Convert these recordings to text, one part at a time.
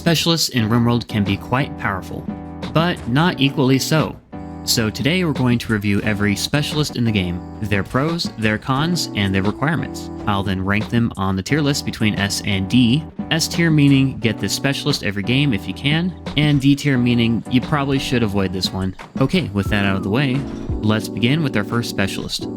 Specialists in RimWorld can be quite powerful, but not equally so. So today we're going to review every specialist in the game, their pros, their cons, and their requirements. I'll then rank them on the tier list between S and D. S tier meaning get this specialist every game if you can, and D tier meaning you probably should avoid this one. Okay, with that out of the way, let's begin with our first specialist.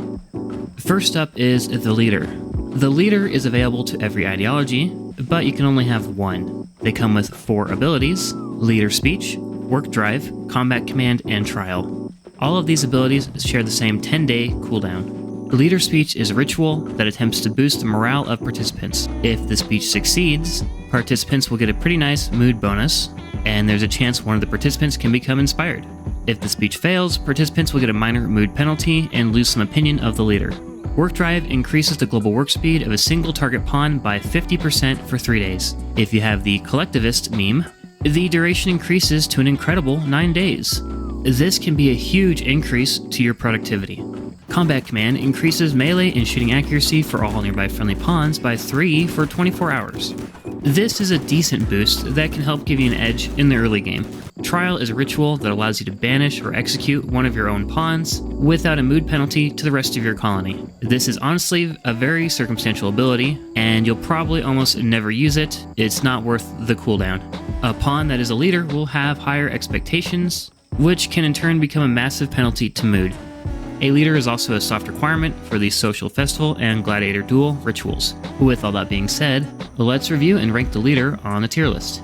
First up is the leader. The leader is available to every ideology, but you can only have one. They come with 4 abilities: leader speech, work drive, combat command, and trial. All of these abilities share the same 10-day cooldown. Leader speech is a ritual that attempts to boost the morale of participants. If the speech succeeds, participants will get a pretty nice mood bonus, and there's a chance one of the participants can become inspired. If the speech fails, participants will get a minor mood penalty and lose some opinion of the leader. Work drive increases the global work speed of a single target pawn by 50% for 3 days. If you have the collectivist meme, the duration increases to an incredible 9 days. This can be a huge increase to your productivity. Combat command increases melee and shooting accuracy for all nearby friendly pawns by 3 for 24 hours. This is a decent boost that can help give you an edge in the early game. Trial is a ritual that allows you to banish or execute one of your own pawns without a mood penalty to the rest of your colony. This is honestly a very circumstantial ability, and you'll probably almost never use it. It's not worth the cooldown. A pawn that is a leader will have higher expectations, which can in turn become a massive penalty to mood. A leader is also a soft requirement for the social festival and gladiator duel rituals. With all that being said, let's review and rank the leader on the tier list.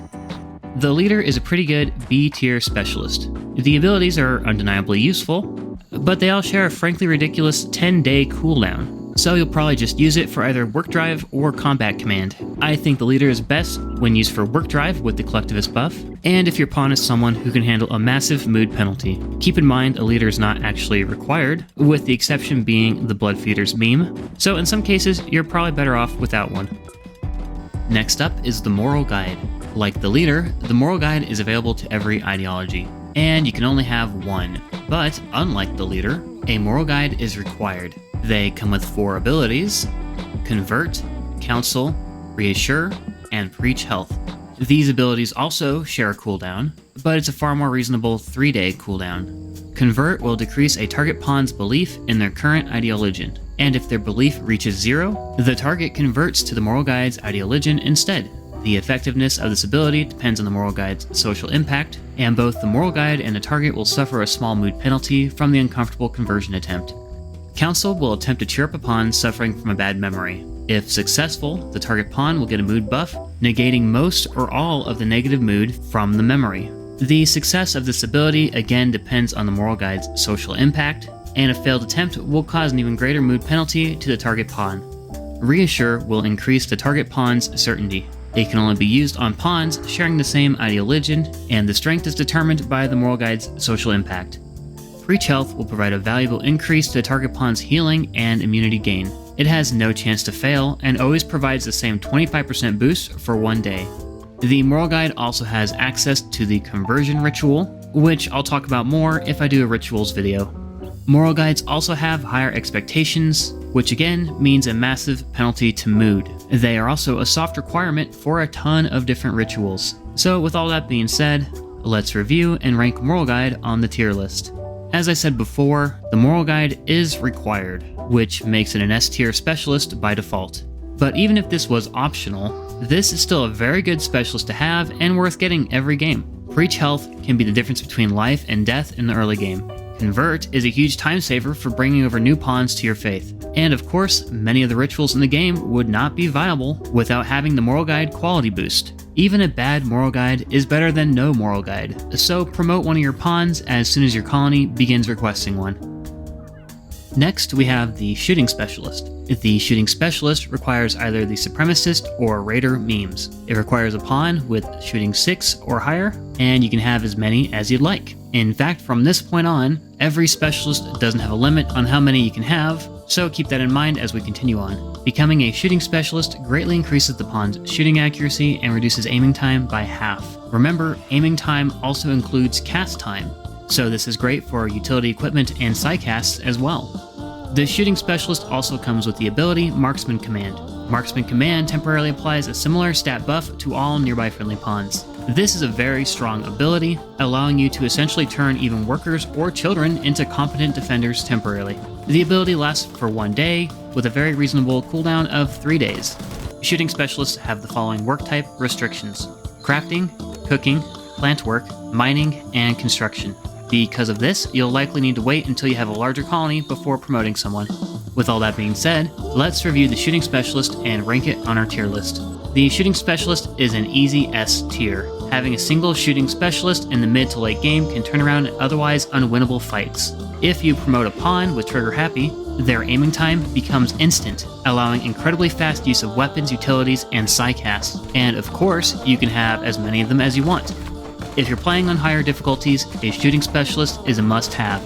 The leader is a pretty good B tier specialist. The abilities are undeniably useful, but they all share a frankly ridiculous 10-day cooldown, so you'll probably just use it for either work drive or combat command. I think the leader is best when used for work drive with the collectivist buff, and if your pawn is someone who can handle a massive mood penalty. Keep in mind a leader is not actually required, with the exception being the Blood Feeder's meme, so in some cases you're probably better off without one. Next up is the moral guide. Like the leader, the moral guide is available to every ideology, and you can only have one. But unlike the leader, a moral guide is required. They come with 4 abilities: convert, counsel, reassure, and preach health. These abilities also share a cooldown, but it's a far more reasonable 3-day cooldown. Convert will decrease a target pawn's belief in their current ideologian, and if their belief reaches 0, the target converts to the moral guide's ideologian instead. The effectiveness of this ability depends on the moral guide's social impact, and both the moral guide and the target will suffer a small mood penalty from the uncomfortable conversion attempt. Counsel will attempt to cheer up a pawn suffering from a bad memory. If successful, the target pawn will get a mood buff, negating most or all of the negative mood from the memory. The success of this ability again depends on the moral guide's social impact, and a failed attempt will cause an even greater mood penalty to the target pawn. Reassure will increase the target pawn's certainty. It can only be used on pawns sharing the same ideologian, and the strength is determined by the moral guide's social impact. Preach health will provide a valuable increase to the target pawn's healing and immunity gain. It has no chance to fail, and always provides the same 25% boost for 1 day. The moral guide also has access to the conversion ritual, which I'll talk about more if I do a rituals video. Moral guides also have higher expectations, which again means a massive penalty to mood. They are also a soft requirement for a ton of different rituals. So with all that being said, let's review and rank moral guide on the tier list. As I said before, the moral guide is required, which makes it an S tier specialist by default. But even if this was optional, this is still a very good specialist to have and worth getting every game. Preach health can be the difference between life and death in the early game. Convert is a huge time saver for bringing over new pawns to your faith. And of course, many of the rituals in the game would not be viable without having the moral guide quality boost. Even a bad moral guide is better than no moral guide, so promote one of your pawns as soon as your colony begins requesting one. Next, we have the shooting specialist. The shooting specialist requires either the supremacist or raider memes. It requires a pawn with shooting 6 or higher, and you can have as many as you'd like. In fact, from this point on, every specialist doesn't have a limit on how many you can have, so keep that in mind as we continue on. Becoming a shooting specialist greatly increases the pawn's shooting accuracy and reduces aiming time by half. Remember, aiming time also includes cast time, so this is great for utility equipment and psycasts as well. The shooting specialist also comes with the ability Marksman Command. Marksman Command temporarily applies a similar stat buff to all nearby friendly pawns. This is a very strong ability, allowing you to essentially turn even workers or children into competent defenders temporarily. The ability lasts for 1 day, with a very reasonable cooldown of 3 days. Shooting specialists have the following work type restrictions: crafting, cooking, plant work, mining, and construction. Because of this, you'll likely need to wait until you have a larger colony before promoting someone. With all that being said, let's review the shooting specialist and rank it on our tier list. The shooting specialist is an easy S tier. Having a single shooting specialist in the mid to late game can turn around otherwise unwinnable fights. If you promote a pawn with 𝗥𝖎𝖪𝗐, their aiming time becomes instant, allowing incredibly fast use of weapons, utilities, and psi-casts. And of course, you can have as many of them as you want. If you're playing on higher difficulties, a shooting specialist is a must-have.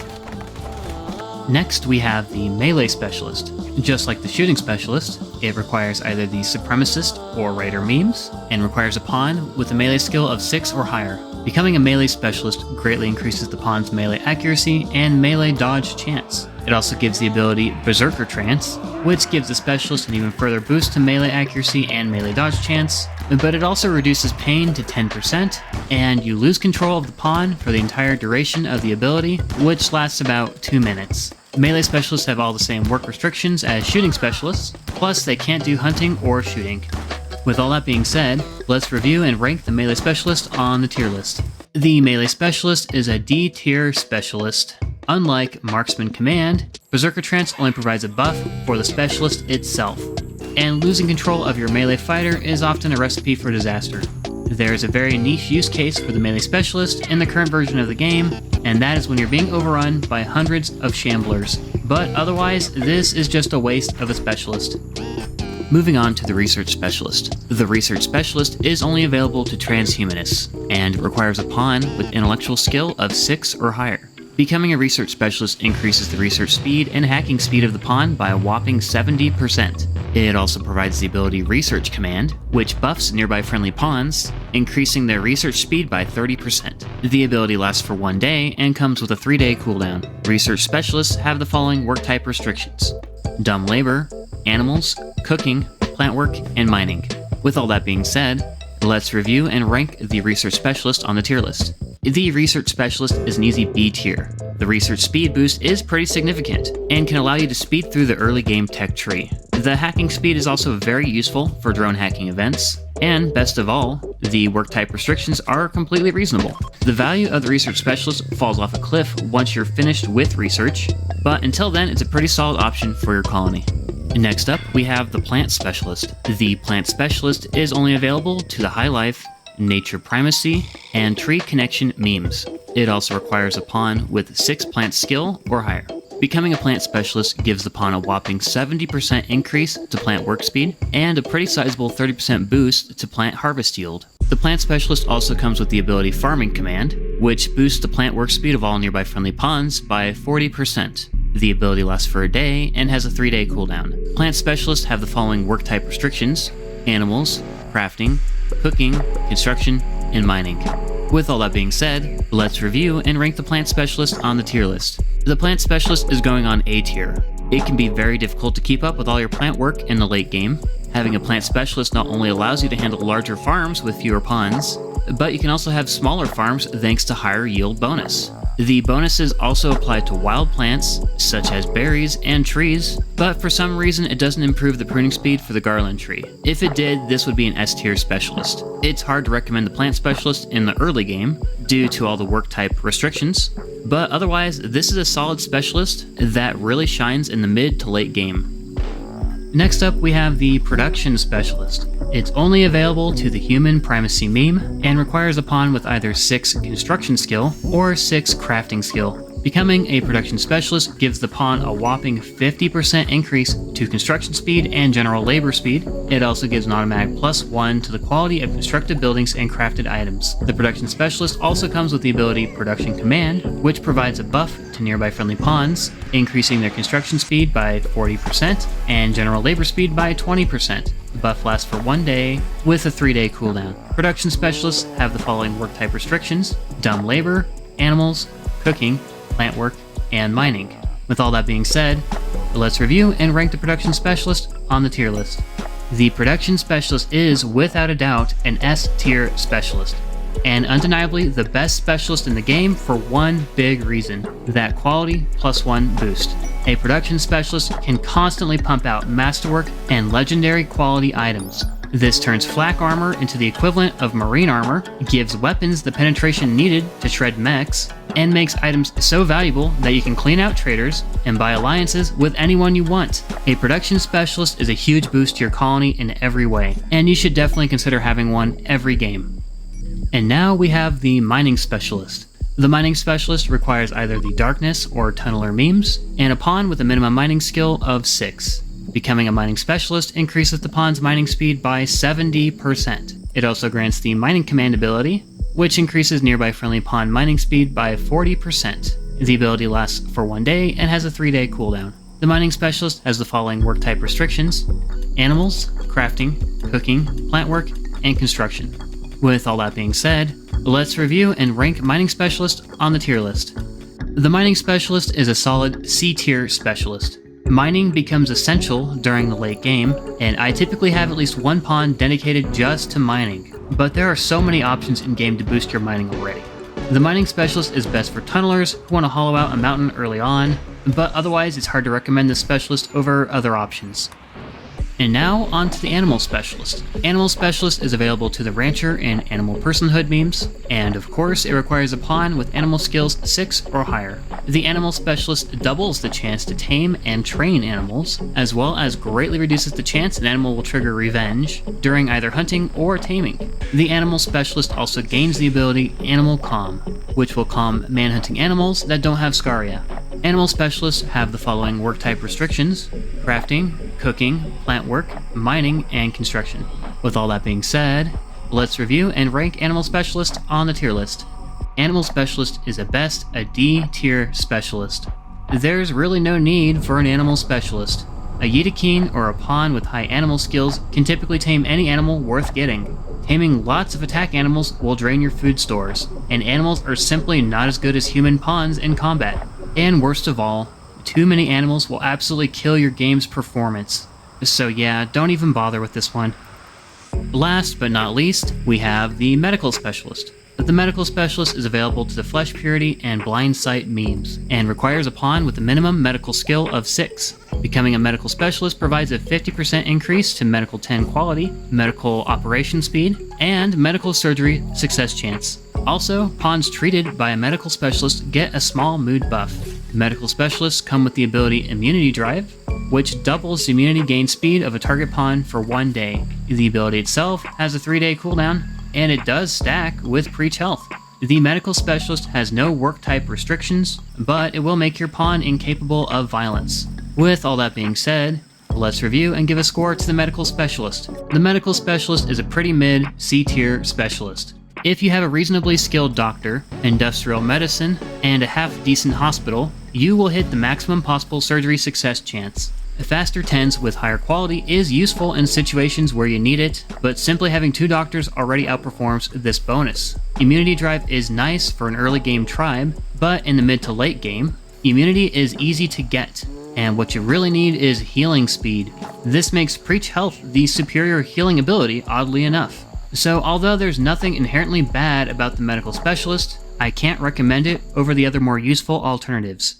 Next, we have the melee specialist. Just like the shooting specialist, it requires either the supremacist or raider memes, and requires a pawn with a melee skill of 6 or higher. Becoming a melee specialist greatly increases the pawn's melee accuracy and melee dodge chance. It also gives the ability Berserker Trance, which gives the specialist an even further boost to melee accuracy and melee dodge chance, but it also reduces pain to 10%, and you lose control of the pawn for the entire duration of the ability, which lasts about 2 minutes. Melee specialists have all the same work restrictions as shooting specialists, plus they can't do hunting or shooting. With all that being said, let's review and rank the melee specialist on the tier list. The melee specialist is a D tier specialist. Unlike Marksman Command, Berserker Trance only provides a buff for the specialist itself, and losing control of your melee fighter is often a recipe for disaster. There is a very niche use case for the melee specialist in the current version of the game, and that is when you're being overrun by hundreds of shamblers. But otherwise, this is just a waste of a specialist. Moving on to the Research Specialist. The Research Specialist is only available to transhumanists, and requires a pawn with intellectual skill of 6 or higher. Becoming a Research Specialist increases the research speed and hacking speed of the pawn by a whopping 70%. It also provides the ability Research Command, which buffs nearby friendly pawns, increasing their research speed by 30%. The ability lasts for 1 day and comes with a 3-day cooldown. Research Specialists have the following work type restrictions: dumb labor, animals, cooking, plant work, and mining. With all that being said, let's review and rank the Research Specialist on the tier list. The Research Specialist is an easy B tier. The research speed boost is pretty significant, and can allow you to speed through the early game tech tree. The hacking speed is also very useful for drone hacking events, and best of all, the work type restrictions are completely reasonable. The value of the Research Specialist falls off a cliff once you're finished with research, but until then it's a pretty solid option for your colony. Next up, we have the Plant Specialist. The Plant Specialist is only available to the High Life, Nature Primacy, and Tree Connection memes. It also requires a pawn with 6 plant skill or higher. Becoming a Plant Specialist gives the pawn a whopping 70% increase to plant work speed, and a pretty sizable 30% boost to plant harvest yield. The Plant Specialist also comes with the ability Farming Command, which boosts the plant work speed of all nearby friendly pawns by 40%. The ability lasts for a day and has a 3-day cooldown. Plant Specialists have the following work type restrictions: animals, crafting, cooking, construction, and mining. With all that being said, let's review and rank the Plant Specialist on the tier list. The Plant Specialist is going on A tier. It can be very difficult to keep up with all your plant work in the late game. Having a Plant Specialist not only allows you to handle larger farms with fewer pawns, but you can also have smaller farms thanks to higher yield bonus. The bonuses also apply to wild plants, such as berries and trees, but for some reason it doesn't improve the pruning speed for the garland tree. If it did, this would be an S tier specialist. It's hard to recommend the Plant Specialist in the early game, due to all the work type restrictions, but otherwise this is a solid specialist that really shines in the mid to late game. Next up, we have the Production Specialist. It's only available to the Human Primacy meme, and requires a pawn with either 6 construction skill or 6 crafting skill. Becoming a Production Specialist gives the pawn a whopping 50% increase to construction speed and general labor speed. It also gives an automatic +1 to the quality of constructed buildings and crafted items. The Production Specialist also comes with the ability Production Command, which provides a buff to nearby friendly pawns, increasing their construction speed by 40% and general labor speed by 20%. The buff lasts for 1 day with a 3-day cooldown. Production Specialists have the following work type restrictions: dumb labor, animals, cooking, plant work, and mining. With all that being said, let's review and rank the Production Specialist on the tier list. The Production Specialist is, without a doubt, an S tier specialist. and undeniably the best specialist in the game for one big reason: that quality +1 boost. A production specialist can constantly pump out masterwork and legendary quality items. This turns flak armor into the equivalent of marine armor, gives weapons the penetration needed to shred mechs, and makes items so valuable that you can clean out traders and buy alliances with anyone you want. A production specialist is a huge boost to your colony in every way, and you should definitely consider having one every game. And now we have the mining specialist. The mining specialist requires either the darkness or tunneler memes, and a pawn with a minimum mining skill of 6. Becoming a mining specialist increases the pawn's mining speed by 70%. It also grants the mining command ability, which increases nearby friendly pawn mining speed by 40%. The ability lasts for 1 day and has a 3-day cooldown. The mining specialist has the following work type restrictions: animals, crafting, cooking, plant work, and construction. With all that being said, let's review and rank mining specialist on the tier list. The mining specialist is a solid C tier specialist. Mining becomes essential during the late game, and I typically have at least one pawn dedicated just to mining, but there are so many options in game to boost your mining already. The mining specialist is best for tunnelers who want to hollow out a mountain early on, but otherwise it's hard to recommend this specialist over other options. And now on to the animal specialist. Animal specialist is available to the rancher in animal personhood memes, and of course it requires a pawn with animal skills 6 or higher. The animal specialist doubles the chance to tame and train animals, as well as greatly reduces the chance an animal will trigger revenge during either hunting or taming. The animal specialist also gains the ability Animal Calm, which will calm manhunting animals that don't have Scaria. Animal specialists have the following work type restrictions: crafting, cooking, plant work, mining, and construction. With all that being said, let's review and rank Animal Specialist on the tier list. Animal Specialist is at best a D tier specialist. There's really no need for an Animal Specialist. A 𝗥𝖎𝖪 or a pawn with high animal skills can typically tame any animal worth getting. Taming lots of attack animals will drain your food stores, and animals are simply not as good as human pawns in combat. And worst of all, too many animals will absolutely kill your game's performance. So yeah, don't even bother with this one. Last but not least, we have the medical specialist. The medical specialist is available to the Flesh Purity and Blind Sight memes, and requires a pawn with a minimum medical skill of 6. Becoming a medical specialist provides a 50% increase to medical 10 quality, medical operation speed, and medical surgery success chance. Also, pawns treated by a medical specialist get a small mood buff. Medical specialists come with the ability Immunity Drive, which doubles the immunity gain speed of a target pawn for 1 day. The ability itself has a 3-day cooldown, and it does stack with Preach Health. The medical specialist has no work type restrictions, but it will make your pawn incapable of violence. With all that being said, let's review and give a score to the medical specialist. The medical specialist is a pretty mid C tier specialist. If you have a reasonably skilled doctor, industrial medicine, and a half-decent hospital, you will hit the maximum possible surgery success chance. Faster 10s with higher quality is useful in situations where you need it, but simply having 2 doctors already outperforms this bonus. Immunity Drive is nice for an early game tribe, but in the mid to late game, immunity is easy to get, and what you really need is healing speed. This makes Preach Health the superior healing ability, oddly enough. So although there's nothing inherently bad about the medical specialist, I can't recommend it over the other more useful alternatives.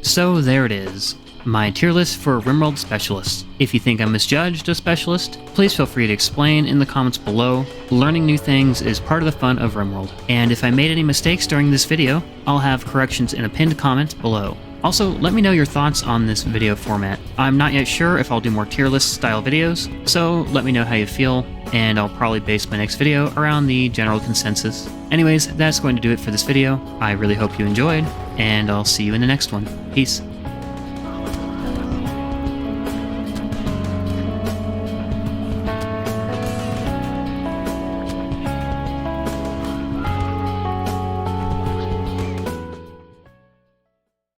So there it is, my tier list for RimWorld specialists. If you think I misjudged a specialist, please feel free to explain in the comments below. Learning new things is part of the fun of RimWorld, and if I made any mistakes during this video, I'll have corrections in a pinned comment below. Also, let me know your thoughts on this video format. I'm not yet sure if I'll do more tier list style videos, so let me know how you feel, and I'll probably base my next video around the general consensus. Anyways, that's going to do it for this video. I really hope you enjoyed, and I'll see you in the next one. Peace.